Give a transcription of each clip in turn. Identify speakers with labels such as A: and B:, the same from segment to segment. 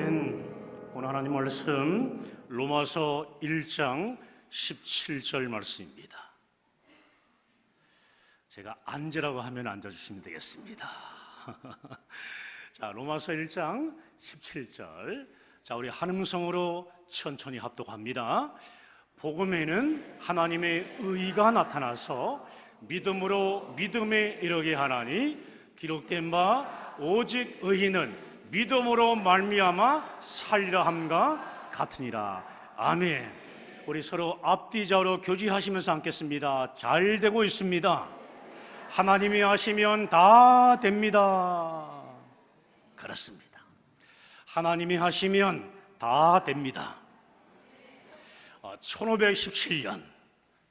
A: 주신 오늘 하나님 말씀 로마서 1장 17절 말씀입니다. 제가 앉으라고 하면 앉아주시면 되겠습니다. 자, 로마서 1장 17절. 자, 우리 한음성으로 천천히 합독합니다. 복음에는 하나님의 의가 나타나서 믿음으로 믿음에 이르게 하나니 기록된 바 오직 의인은 믿음으로 말미암아 살리라 함과 같으니라. 아멘. 우리 서로 앞뒤좌우로 교지하시면서 앉겠습니다. 잘 되고 있습니다. 하나님이 하시면 다 됩니다. 그렇습니다. 하나님이 하시면 다 됩니다. 1517년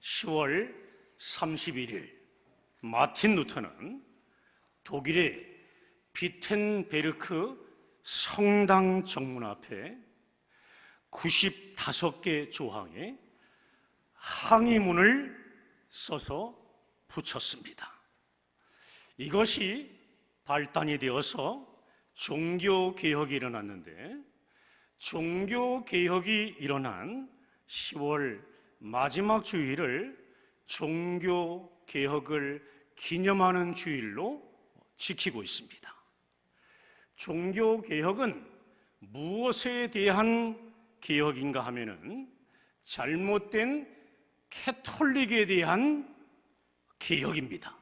A: 10월 31일 마틴 루터는 독일의 비텐베르크 성당 정문 앞에 95개 조항의 항의문을 써서 붙였습니다. 이것이 발단이 되어서 종교개혁이 일어났는데, 종교개혁이 일어난 10월 마지막 주일을 종교개혁을 기념하는 주일로 지키고 있습니다. 종교개혁은 무엇에 대한 개혁인가 하면은 잘못된 캐톨릭에 대한 개혁입니다.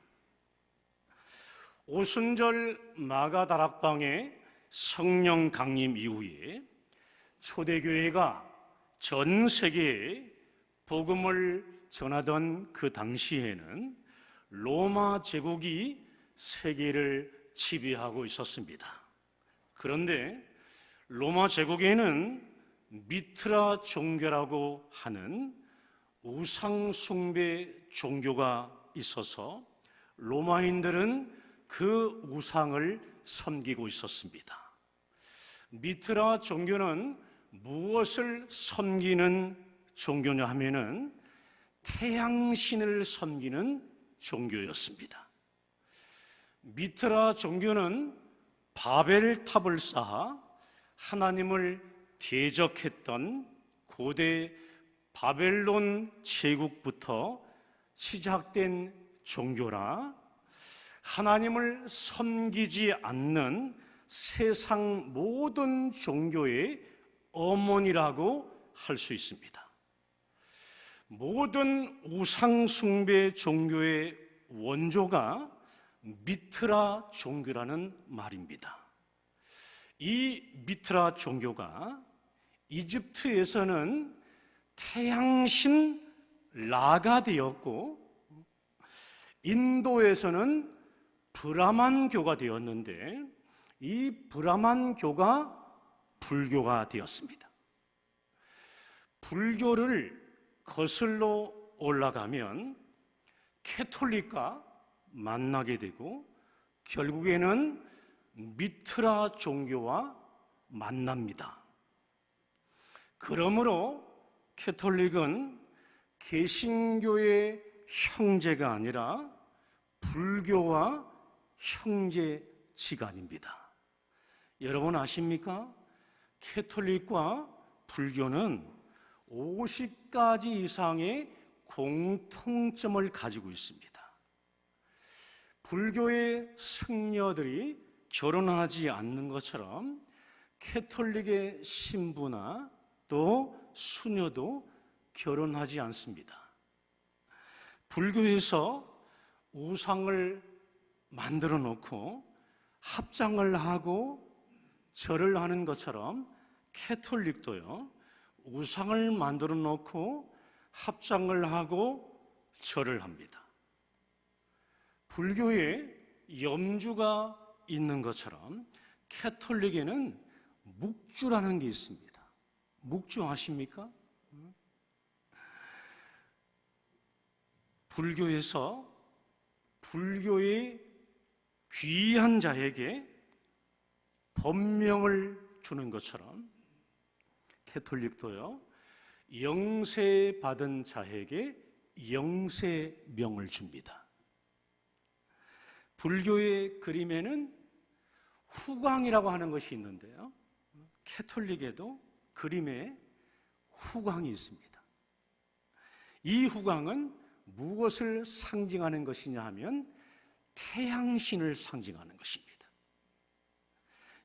A: 오순절 마가다락방의 성령 강림 이후에 초대교회가 전 세계에 복음을 전하던 그 당시에는 로마 제국이 세계를 지배하고 있었습니다. 그런데 로마 제국에는 미트라 종교라고 하는 우상 숭배 종교가 있어서 로마인들은 그 우상을 섬기고 있었습니다. 미트라 종교는 무엇을 섬기는 종교냐 하면은 태양신을 섬기는 종교였습니다. 미트라 종교는 바벨탑을 쌓아 하나님을 대적했던 고대 바벨론 제국부터 시작된 종교라, 하나님을 섬기지 않는 세상 모든 종교의 어머니라고 할 수 있습니다. 모든 우상 숭배 종교의 원조가 미트라 종교라는 말입니다. 이 미트라 종교가 이집트에서는 태양신 라가 되었고, 인도에서는 브라만교가 되었는데, 이 브라만교가 불교가 되었습니다. 불교를 거슬러 올라가면 캐톨릭과 만나게 되고 결국에는 미트라 종교와 만납니다. 그러므로 캐톨릭은 개신교의 형제가 아니라 불교와 형제지간입니다. 여러분 아십니까? 캐톨릭과 불교는 50가지 이상의 공통점을 가지고 있습니다. 불교의 승려들이 결혼하지 않는 것처럼 캐톨릭의 신부나 또 수녀도 결혼하지 않습니다. 불교에서 우상을 만들어 놓고 합장을 하고 절을 하는 것처럼 캐톨릭도요, 우상을 만들어 놓고 합장을 하고 절을 합니다. 불교에 염주가 있는 것처럼 캐톨릭에는 묵주라는 게 있습니다. 묵주 아십니까? 불교에서 불교의 귀한 자에게 법명을 주는 것처럼 캐톨릭도요, 영세 받은 자에게 영세명을 줍니다. 불교의 그림에는 후광이라고 하는 것이 있는데요, 캐톨릭에도 그림에 후광이 있습니다. 이 후광은 무엇을 상징하는 것이냐 하면 태양신을 상징하는 것입니다.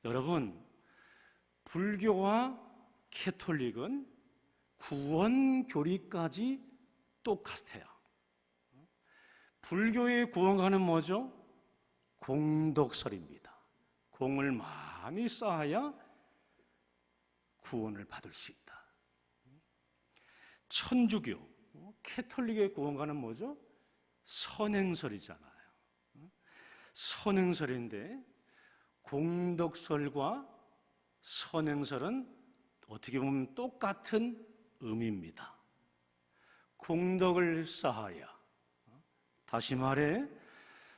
A: 여러분, 불교와 캐톨릭은 구원 교리까지 똑같아요. 불교의 구원가는 뭐죠? 공덕설입니다. 공을 많이 쌓아야 구원을 받을 수 있다. 천주교, 캐톨릭의 구원가는 뭐죠? 선행설이잖아요. 선행설인데 공덕설과 선행설은 어떻게 보면 똑같은 의미입니다. 공덕을 쌓아야, 다시 말해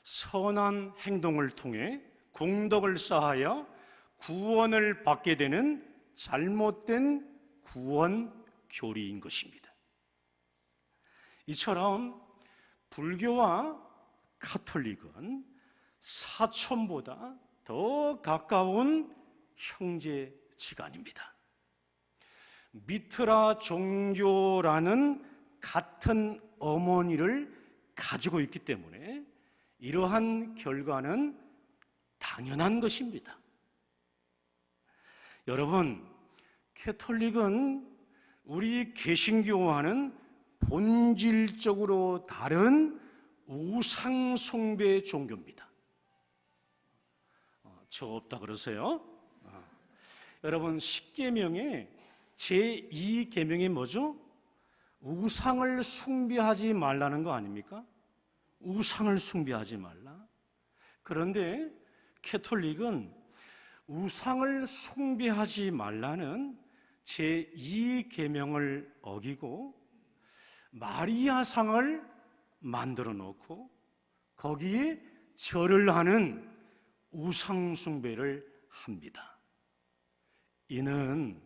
A: 선한 행동을 통해 공덕을 쌓아야 구원을 받게 되는 잘못된 구원 교리인 것입니다. 이처럼 불교와 카톨릭은 사촌보다 더 가까운 형제지간입니다. 미트라 종교라는 같은 어머니를 가지고 있기 때문에 이러한 결과는 당연한 것입니다. 여러분, 캐톨릭은 우리 개신교와는 본질적으로 다른 우상 숭배 종교입니다. 저 없다 그러세요? 여러분, 10계명에 제2계명이 뭐죠? 우상을 숭배하지 말라는 거 아닙니까? 우상을 숭배하지 말라. 그런데 캐톨릭은 우상을 숭배하지 말라는 제2계명을 어기고 마리아상을 만들어 놓고 거기에 절을 하는 우상 숭배를 합니다. 이는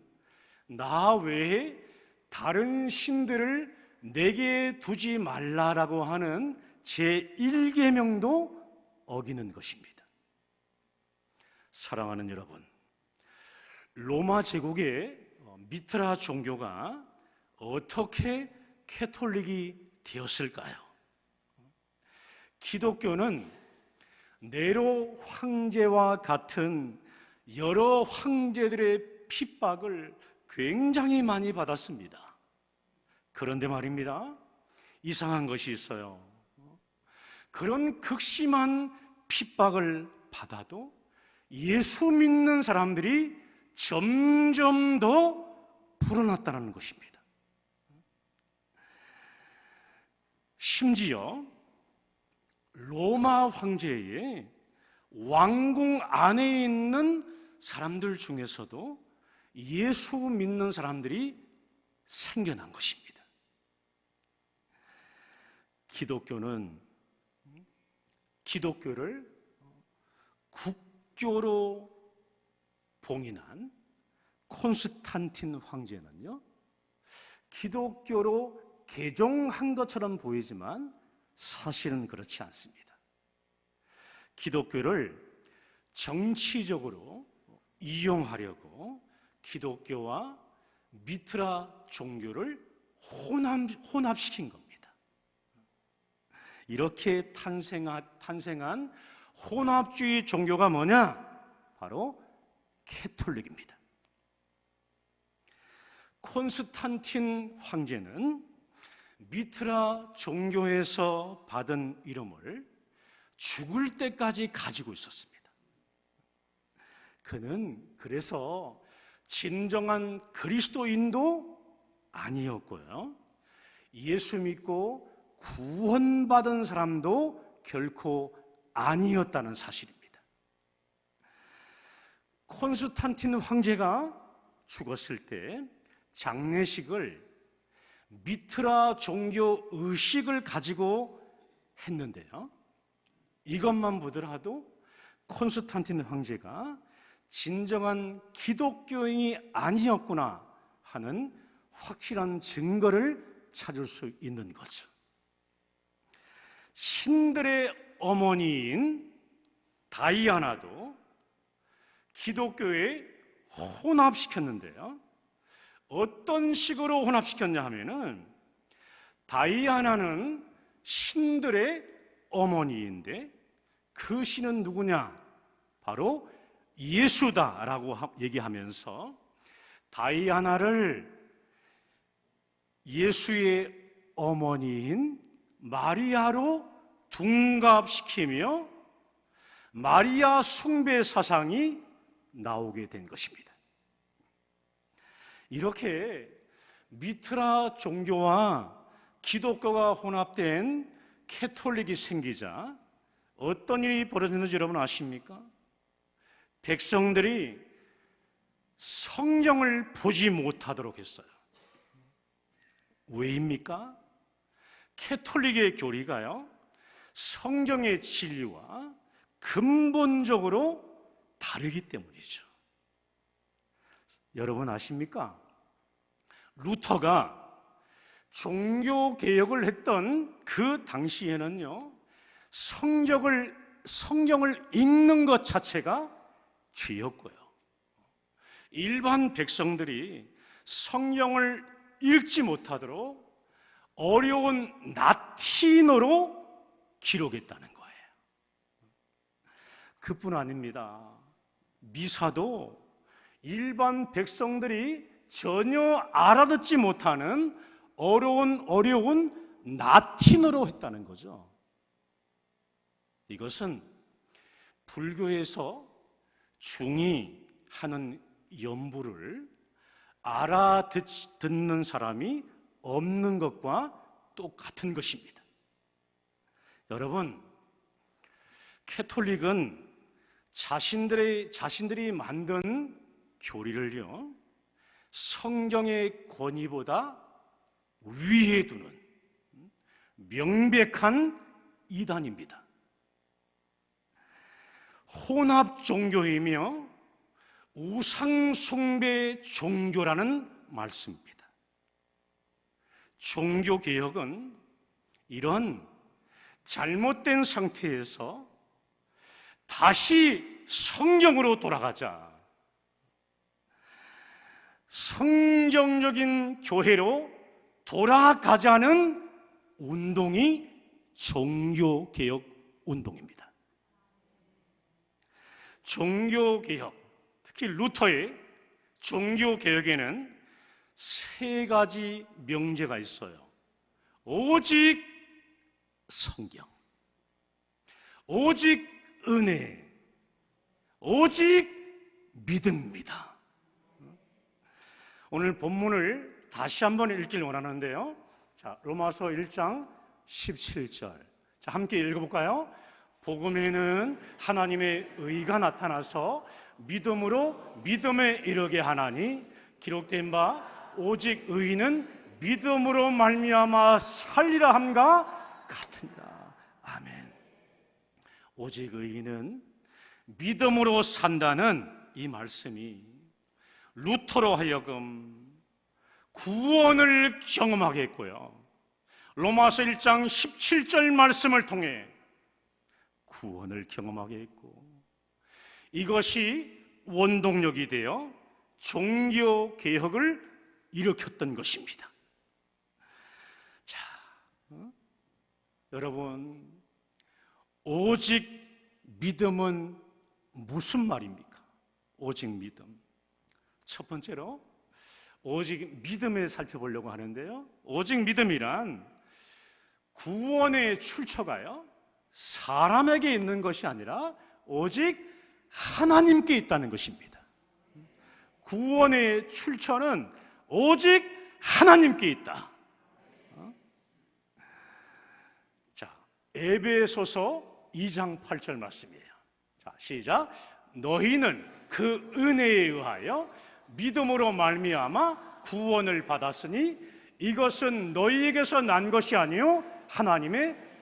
A: 나 외에 다른 신들을 내게 두지 말라라고 하는 제1계명도 어기는 것입니다. 사랑하는 여러분, 로마 제국의 미트라 종교가 어떻게 캐톨릭이 되었을까요? 기독교는 네로 황제와 같은 여러 황제들의 핍박을 굉장히 많이 받았습니다. 그런데 말입니다, 이상한 것이 있어요. 그런 극심한 핍박을 받아도 예수 믿는 사람들이 점점 더 불어났다는 것입니다. 심지어 로마 황제의 왕궁 안에 있는 사람들 중에서도 예수 믿는 사람들이 생겨난 것입니다. 기독교를 국교로 봉인한 콘스탄틴 황제는요, 기독교로 개종한 것처럼 보이지만 사실은 그렇지 않습니다. 기독교를 정치적으로 이용하려고 기독교와 미트라 종교를 혼합시킨 겁니다. 이렇게 탄생한 혼합주의 종교가 뭐냐? 바로 캐톨릭입니다. 콘스탄틴 황제는 미트라 종교에서 받은 이름을 죽을 때까지 가지고 있었습니다. 그는 그래서 진정한 그리스도인도 아니었고요, 예수 믿고 구원받은 사람도 결코 아니었다는 사실입니다. 콘스탄틴 황제가 죽었을 때 장례식을 미트라 종교 의식을 가지고 했는데요, 이것만 보더라도 콘스탄틴 황제가 진정한 기독교인이 아니었구나 하는 확실한 증거를 찾을 수 있는 거죠. 신들의 어머니인 다이아나도 기독교의 혼합시켰는데요. 어떤 식으로 혼합시켰냐 하면은, 다이아나는 신들의 어머니인데 그 신은 누구냐? 바로 예수다라고 얘기하면서 다이아나를 예수의 어머니인 마리아로 둔갑시키며 마리아 숭배 사상이 나오게 된 것입니다. 이렇게 미트라 종교와 기독교가 혼합된 캐톨릭이 생기자 어떤 일이 벌어졌는지 여러분 아십니까? 백성들이 성경을 보지 못하도록 했어요. 왜입니까? 캐톨릭의 교리가요, 성경의 진리와 근본적으로 다르기 때문이죠. 여러분 아십니까? 루터가 종교 개혁을 했던 그 당시에는요, 성경을 읽는 것 자체가 죄였고요, 일반 백성들이 성경을 읽지 못하도록 어려운 라틴어로 기록했다는 거예요. 그뿐 아닙니다. 미사도 일반 백성들이 전혀 알아듣지 못하는 어려운 라틴어로 했다는 거죠. 이것은 불교에서 중이 하는 연부를 알아듣는 사람이 없는 것과 똑같은 것입니다. 여러분, 캐톨릭은 자신들이 만든 교리를요, 성경의 권위보다 위에 두는 명백한 이단입니다. 혼합 종교이며 우상 숭배 종교라는 말씀입니다. 종교 개혁은 이런 잘못된 상태에서 다시 성경으로 돌아가자, 성경적인 교회로 돌아가자는 운동이 종교개혁 운동입니다. 종교개혁, 특히 루터의 종교개혁에는 세 가지 명제가 있어요. 오직 성경, 오직 은혜, 오직 믿음입니다. 오늘 본문을 다시 한번 읽길 원하는데요. 자, 로마서 1장 17절. 자, 함께 읽어볼까요? 복음에는 하나님의 의가 나타나서 믿음으로 믿음에 이르게 하나니 기록된 바 오직 의인은 믿음으로 말미암아 살리라 함과 같으니라. 아멘. 오직 의인은 믿음으로 산다는 이 말씀이 루터로 하여금 구원을 경험하게 했고요, 로마서 1장 17절 말씀을 통해 구원을 경험하게 했고, 이것이 원동력이 되어 종교 개혁을 일으켰던 것입니다. 자, 여러분, 오직 믿음은 무슨 말입니까? 오직 믿음. 첫 번째로 오직 믿음에 살펴보려고 하는데요, 오직 믿음이란 구원의 출처가요, 사람에게 있는 것이 아니라 오직 하나님께 있다는 것입니다. 구원의 출처는 오직 하나님께 있다. 자, 에베소서 2장 8절 말씀이에요. 자, 시작. 너희는 그 은혜에 의하여 믿음으로 말미암아 구원을 받았으니 이것은 너희에게서 난 것이 아니요 하나님의.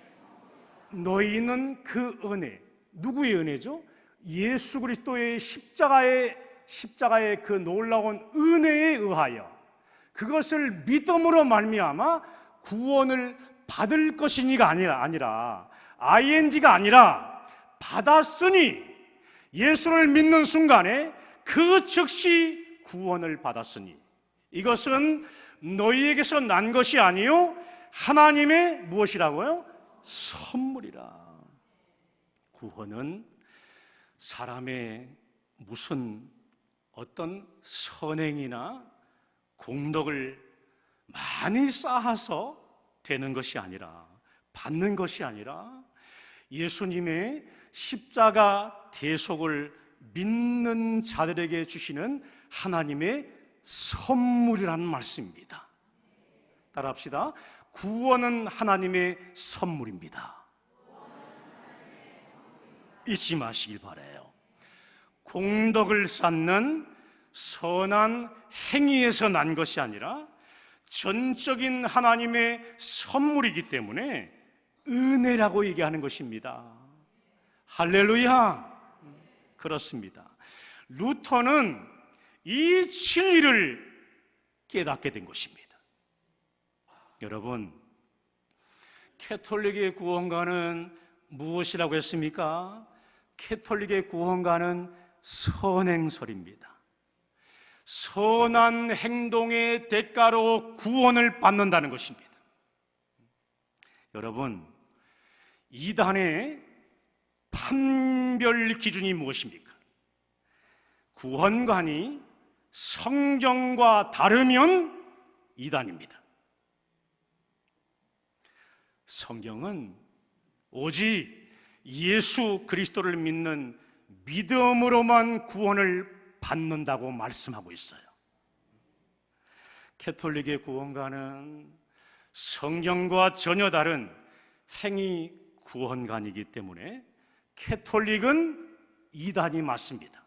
A: 너희는 그 은혜, 누구의 은혜죠? 예수 그리스도의 십자가의 그 놀라운 은혜에 의하여, 그것을 믿음으로 말미암아 구원을 받을 것이니가 아니라 ing가 아니라 받았으니, 예수를 믿는 순간에 그 즉시 구원을 받았으니 이것은 너희에게서 난 것이 아니요 하나님의 무엇이라고요? 선물이라. 구원은 사람의 무슨 어떤 선행이나 공덕을 많이 쌓아서 되는 것이 아니라, 받는 것이 아니라 예수님의 십자가 대속을 믿는 자들에게 주시는 하나님의 선물이라는 말씀입니다. 따라합시다. 구원은 하나님의 선물입니다. 잊지 마시길 바라요. 공덕을 쌓는 선한 행위에서 난 것이 아니라 전적인 하나님의 선물이기 때문에 은혜라고 얘기하는 것입니다. 할렐루야. 그렇습니다. 루터는 이 진리를 깨닫게 된 것입니다. 여러분, 캐톨릭의 구원가는 무엇이라고 했습니까? 캐톨릭의 구원가는 선행설입니다. 선한 행동의 대가로 구원을 받는다는 것입니다. 여러분, 이단의 판별 기준이 무엇입니까? 구원관이 성경과 다르면 이단입니다. 성경은 오직 예수 그리스도를 믿는 믿음으로만 구원을 받는다고 말씀하고 있어요. 캐톨릭의 구원관은 성경과 전혀 다른 행위 구원관이기 때문에 캐톨릭은 이단이 맞습니다.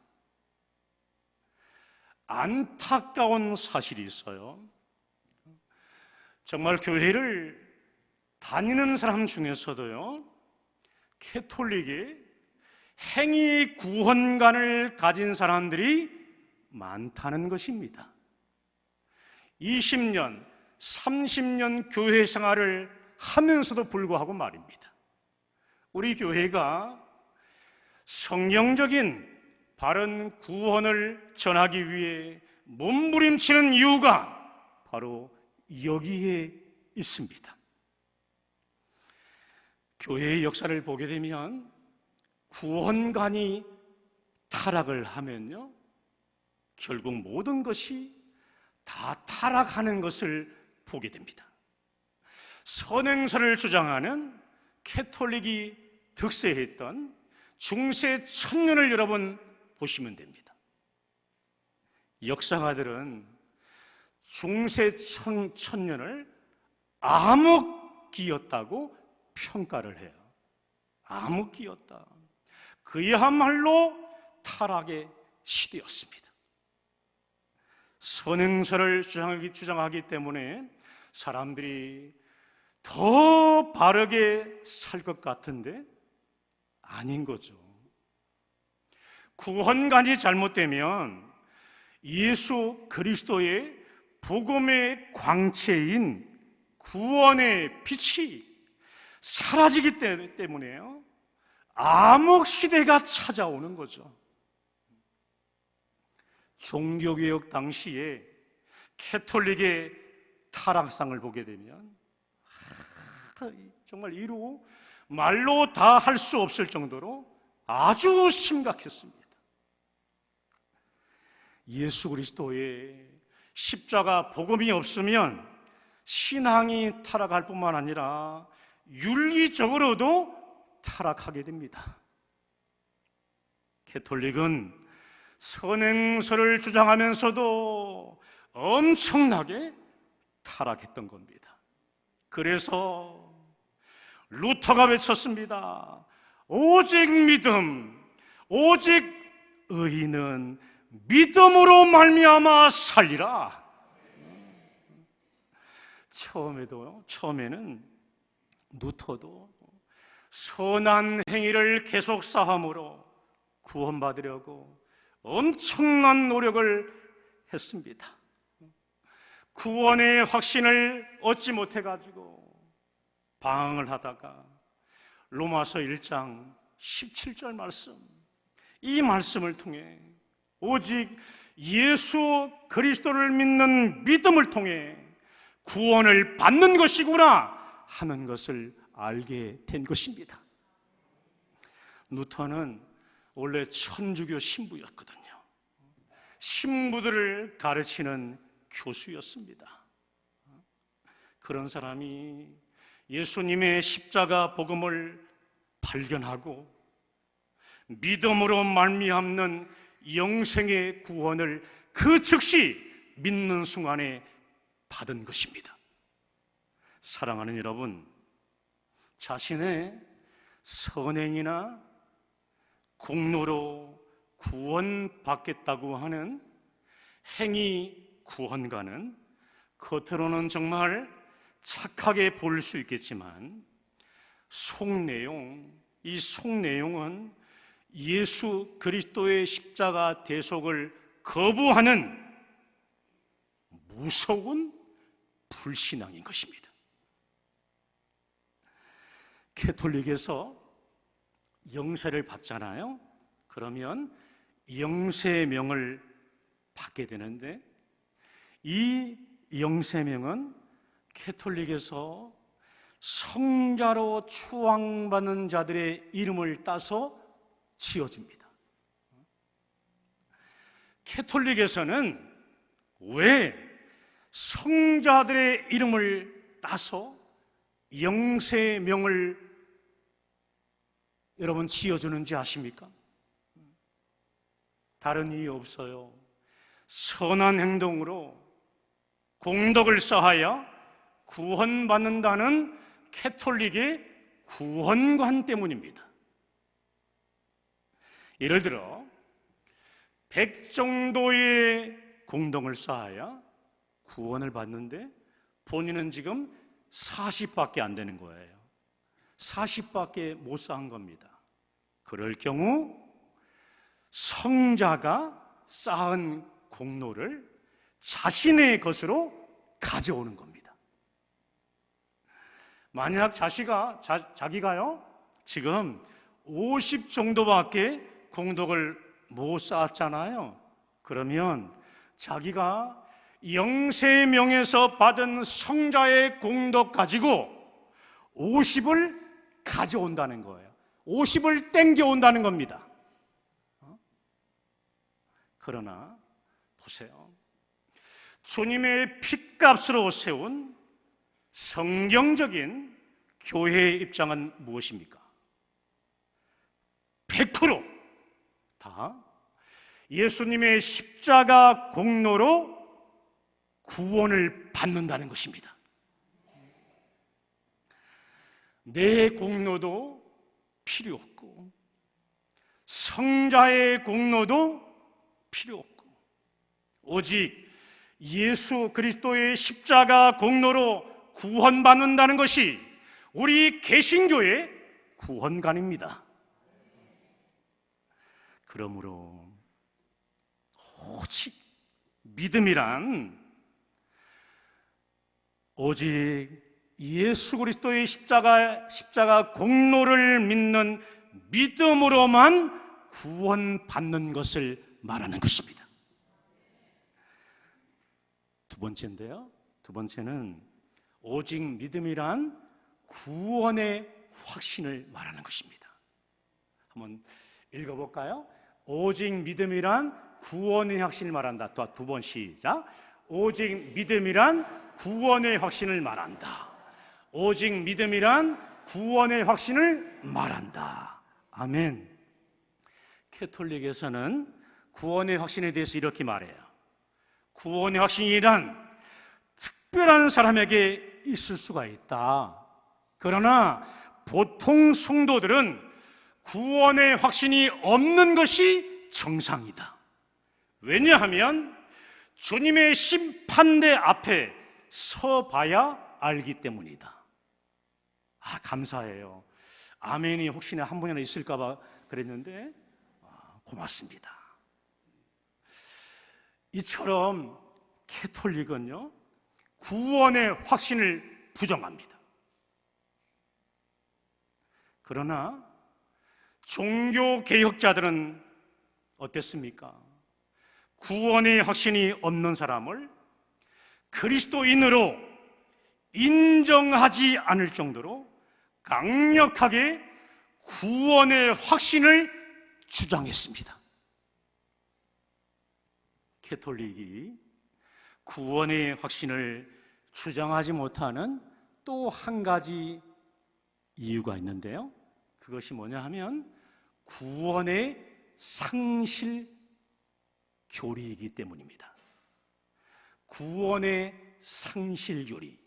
A: 안타까운 사실이 있어요. 정말 교회를 다니는 사람 중에서도요, 캐톨릭이 행위 구원관을 가진 사람들이 많다는 것입니다. 20년, 30년 교회 생활을 하면서도 불구하고 말입니다. 우리 교회가 성경적인 바른 구원을 전하기 위해 몸부림치는 이유가 바로 여기에 있습니다. 교회의 역사를 보게 되면 구원관이 타락을 하면요, 결국 모든 것이 다 타락하는 것을 보게 됩니다. 선행설을 주장하는 캐톨릭이 득세했던 중세 천년을 여러분 보시면 됩니다. 역사가들은 중세 천년을 암흑기였다고 평가를 해요. 암흑기였다. 그야말로 타락의 시대였습니다. 선행설을 주장하기 때문에 사람들이 더 바르게 살 것 같은데 아닌 거죠. 구원관이 잘못되면 예수 그리스도의 복음의 광채인 구원의 빛이 사라지기 때문에요, 암흑 시대가 찾아오는 거죠. 종교개혁 당시에 캐톨릭의 타락상을 보게 되면 정말 이루 말로 다 할 수 없을 정도로 아주 심각했습니다. 예수 그리스도의 십자가 복음이 없으면 신앙이 타락할 뿐만 아니라 윤리적으로도 타락하게 됩니다. 캐톨릭은 선행설을 주장하면서도 엄청나게 타락했던 겁니다. 그래서 루터가 외쳤습니다. 오직 믿음, 오직 의인은 믿음으로 말미암아 살리라. 처음에는 루터도 선한 행위를 계속 쌓음으로 구원받으려고 엄청난 노력을 했습니다. 구원의 확신을 얻지 못해가지고 방황을 하다가 로마서 1장 17절 말씀, 이 말씀을 통해 오직 예수 그리스도를 믿는 믿음을 통해 구원을 받는 것이구나 하는 것을 알게 된 것입니다. 누턴은 원래 천주교 신부였거든요. 신부들을 가르치는 교수였습니다. 그런 사람이 예수님의 십자가 복음을 발견하고 믿음으로 말미암는 영생의 구원을 그 즉시 믿는 순간에 받은 것입니다. 사랑하는 여러분, 자신의 선행이나 공로로 구원받겠다고 하는 행위 구원과는 겉으로는 정말 착하게 보일 수 있겠지만 이 속내용은 예수 그리스도의 십자가 대속을 거부하는 무서운 불신앙인 것입니다. 캐톨릭에서 영세를 받잖아요. 그러면 영세명을 받게 되는데, 이 영세명은 캐톨릭에서 성자로 추앙받는 자들의 이름을 따서 지어줍니다. 캐톨릭에서는 왜 성자들의 이름을 따서 영세명을 여러분 지어주는지 아십니까? 다른 이유 없어요. 선한 행동으로 공덕을 쌓아야 구원받는다는 캐톨릭의 구원관 때문입니다. 예를 들어 100 정도의 공덕을 쌓아야 구원을 받는데 본인은 지금 40밖에 안 되는 거예요. 40밖에 못 쌓은 겁니다. 그럴 경우 성자가 쌓은 공로를 자신의 것으로 가져오는 겁니다. 만약 자기가요 지금 50 정도밖에 공덕을 못 쌓았잖아요. 그러면 자기가 영세명에서 받은 성자의 공덕 가지고 50을 가져온다는 거예요. 50을 땡겨온다는 겁니다. 그러나 보세요. 주님의 핏값으로 세운 성경적인 교회의 입장은 무엇입니까? 100% 예수님의 십자가 공로로 구원을 받는다는 것입니다. 내 공로도 필요 없고 성자의 공로도 필요 없고 오직 예수 그리스도의 십자가 공로로 구원받는다는 것이 우리 개신교의 구원관입니다. 그러므로 오직 믿음이란 오직 예수 그리스도의 십자가 공로를 믿는 믿음으로만 구원받는 것을 말하는 것입니다. 두 번째인데요. 두 번째는 오직 믿음이란 구원의 확신을 말하는 것입니다. 한번 읽어볼까요? 오직 믿음이란 구원의 확신을 말한다. 두 번 시작. 오직 믿음이란 구원의 확신을 말한다. 오직 믿음이란 구원의 확신을 말한다. 아멘. 캐톨릭에서는 구원의 확신에 대해서 이렇게 말해요. 구원의 확신이란 특별한 사람에게 있을 수가 있다. 그러나 보통 성도들은 구원의 확신이 없는 것이 정상이다. 왜냐하면 주님의 심판대 앞에 서봐야 알기 때문이다. 감사해요. 아멘이 혹시나 한 분이나 있을까 봐 그랬는데 고맙습니다. 이처럼 캐톨릭은요 구원의 확신을 부정합니다. 그러나 종교개혁자들은 어땠습니까? 구원의 확신이 없는 사람을 그리스도인으로 인정하지 않을 정도로 강력하게 구원의 확신을 주장했습니다. 캐톨릭이 구원의 확신을 주장하지 못하는 또 한 가지 이유가 있는데요, 그것이 뭐냐 하면 구원의 상실 교리이기 때문입니다. 구원의 상실 교리,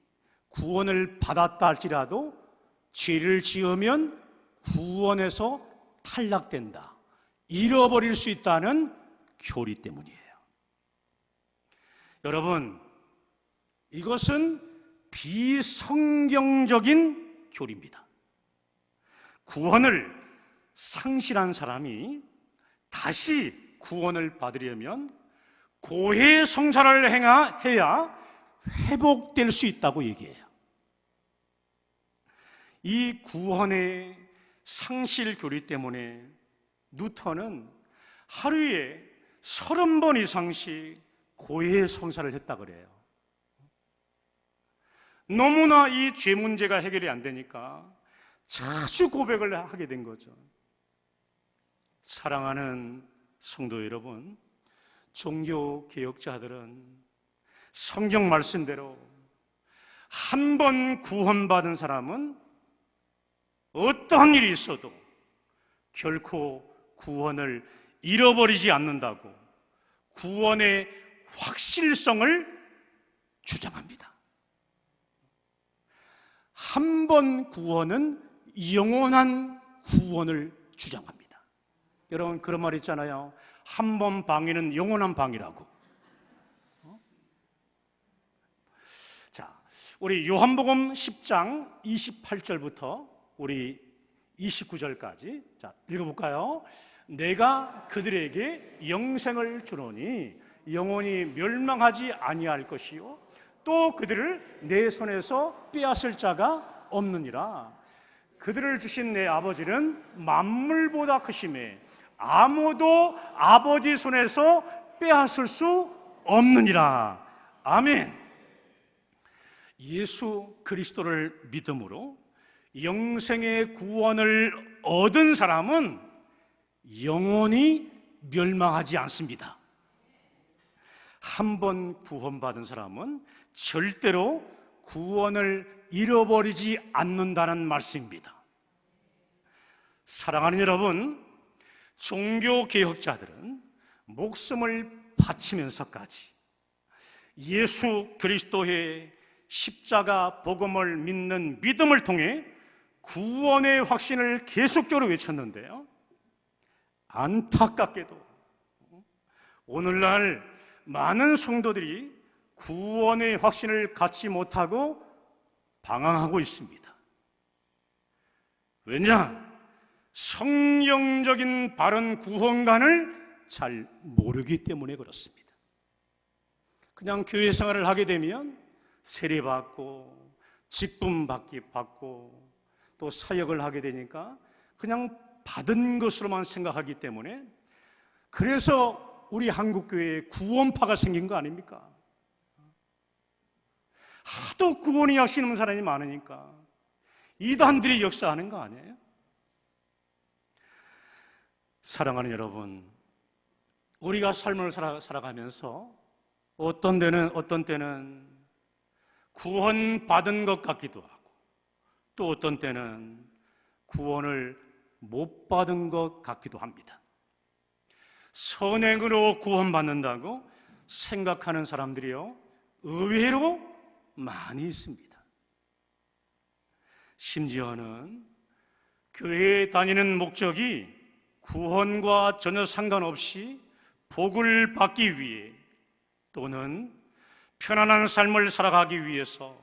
A: 구원을 받았다 할지라도 죄를 지으면 구원에서 탈락된다, 잃어버릴 수 있다는 교리 때문이에요. 여러분, 이것은 비성경적인 교리입니다. 구원을 상실한 사람이 다시 구원을 받으려면 고해성사를 해야 회복될 수 있다고 얘기해요. 이 구원의 상실 교리 때문에 누턴은 하루에 30번 이상씩 고해성사를 했다 그래요. 너무나 이 죄 문제가 해결이 안 되니까 자주 고백을 하게 된 거죠. 사랑하는 성도 여러분, 종교 개혁자들은 성경 말씀대로 한 번 구원받은 사람은 어떠한 일이 있어도 결코 구원을 잃어버리지 않는다고 구원의 확실성을 주장합니다. 한 번 구원은 영원한 구원을 주장합니다. 여러분, 그런 말 있잖아요. 한 번 방해는 영원한 방이라고. 자, 우리 요한복음 10장 28절부터 우리 29절까지 자, 읽어볼까요? 내가 그들에게 영생을 주노니 영원히 멸망하지 아니할 것이요 또 그들을 내 손에서 빼앗을 자가 없느니라. 그들을 주신 내 아버지는 만물보다 크심에 아무도 아버지 손에서 빼앗을 수 없느니라. 아멘. 예수 그리스도를 믿음으로 영생의 구원을 얻은 사람은 영원히 멸망하지 않습니다. 한 번 구원받은 사람은 절대로 구원을 잃어버리지 않는다는 말씀입니다. 사랑하는 여러분, 종교개혁자들은 목숨을 바치면서까지 예수 그리스도의 십자가 복음을 믿는 믿음을 통해 구원의 확신을 계속적으로 외쳤는데요, 안타깝게도 오늘날 많은 성도들이 구원의 확신을 갖지 못하고 방황하고 있습니다. 왜냐? 성경적인 바른 구원관을 잘 모르기 때문에 그렇습니다. 그냥 교회 생활을 하게 되면 세례받고 직분 받고 또 사역을 하게 되니까 그냥 받은 것으로만 생각하기 때문에, 그래서 우리 한국교회에 구원파가 생긴 거 아닙니까? 하도 구원이 하시는 사람이 많으니까 이단들이 역사하는 거 아니에요? 사랑하는 여러분, 우리가 삶을 살아가면서 어떤 때는 구원받은 것 같기도 하고 또 어떤 때는 구원을 못 받은 것 같기도 합니다. 선행으로 구원받는다고 생각하는 사람들이요, 의외로 많이 있습니다. 심지어는 교회에 다니는 목적이 구원과 전혀 상관없이 복을 받기 위해 또는 편안한 삶을 살아가기 위해서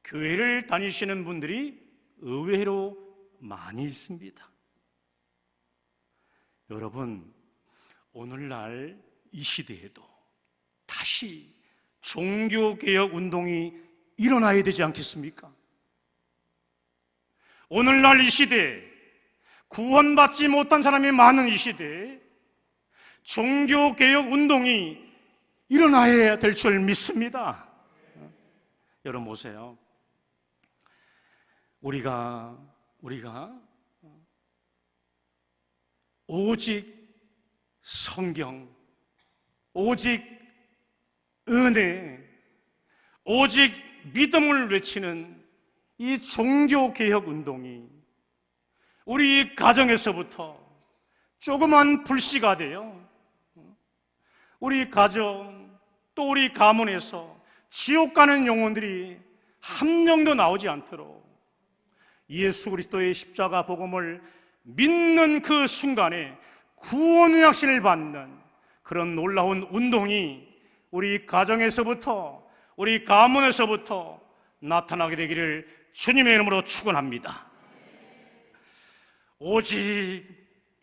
A: 교회를 다니시는 분들이 의외로 많이 있습니다. 여러분, 오늘날 이 시대에도 다시 종교개혁 운동이 일어나야 되지 않겠습니까? 오늘날 이 시대에 구원받지 못한 사람이 많은 이 시대에 종교개혁 운동이 일어나야 될 줄 믿습니다. 여러분 보세요. 우리가 오직 성경, 오직 은혜, 오직 믿음을 외치는 이 종교개혁 운동이 우리 가정에서부터 조그만 불씨가 되어 우리 가정 또 우리 가문에서 지옥 가는 영혼들이 한 명도 나오지 않도록 예수 그리스도의 십자가 복음을 믿는 그 순간에 구원의 확신을 받는 그런 놀라운 운동이 우리 가정에서부터 우리 가문에서부터 나타나게 되기를 주님의 이름으로 축원합니다. 오직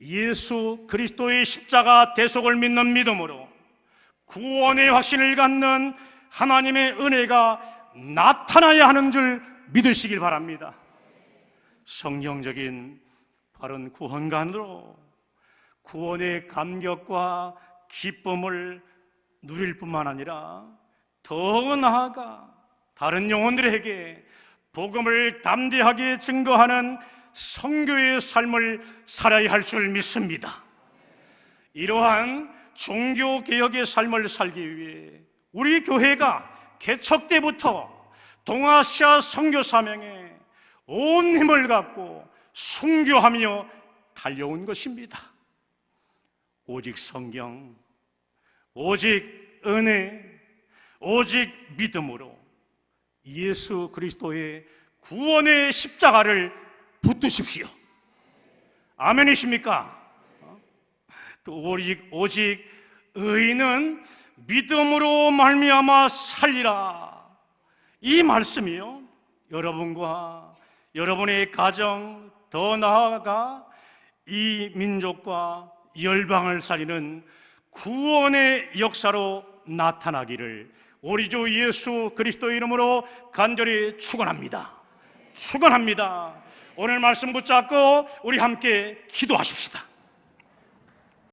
A: 예수 그리스도의 십자가 대속을 믿는 믿음으로 구원의 확신을 갖는 하나님의 은혜가 나타나야 하는 줄 믿으시길 바랍니다. 성경적인 바른 구원관으로 구원의 감격과 기쁨을 누릴 뿐만 아니라 더 나아가 다른 영혼들에게 복음을 담대하게 증거하는 성교의 삶을 살아야 할 줄 믿습니다. 이러한 종교개혁의 삶을 살기 위해 우리 교회가 개척 때부터 동아시아 선교 사명에 온 힘을 갖고 순교하며 달려온 것입니다. 오직 성경, 오직 은혜, 오직 믿음으로 예수 그리스도의 구원의 십자가를 붙드십시오. 아멘이십니까? 또 오직 의인은 믿음으로 말미암아 살리라. 이 말씀이요, 여러분과 여러분의 가정, 더 나아가 이 민족과 열방을 살리는 구원의 역사로 나타나기를 우리 주 예수 그리스도의 이름으로 간절히 축원합니다. 오늘 말씀 붙잡고 우리 함께 기도하십시다.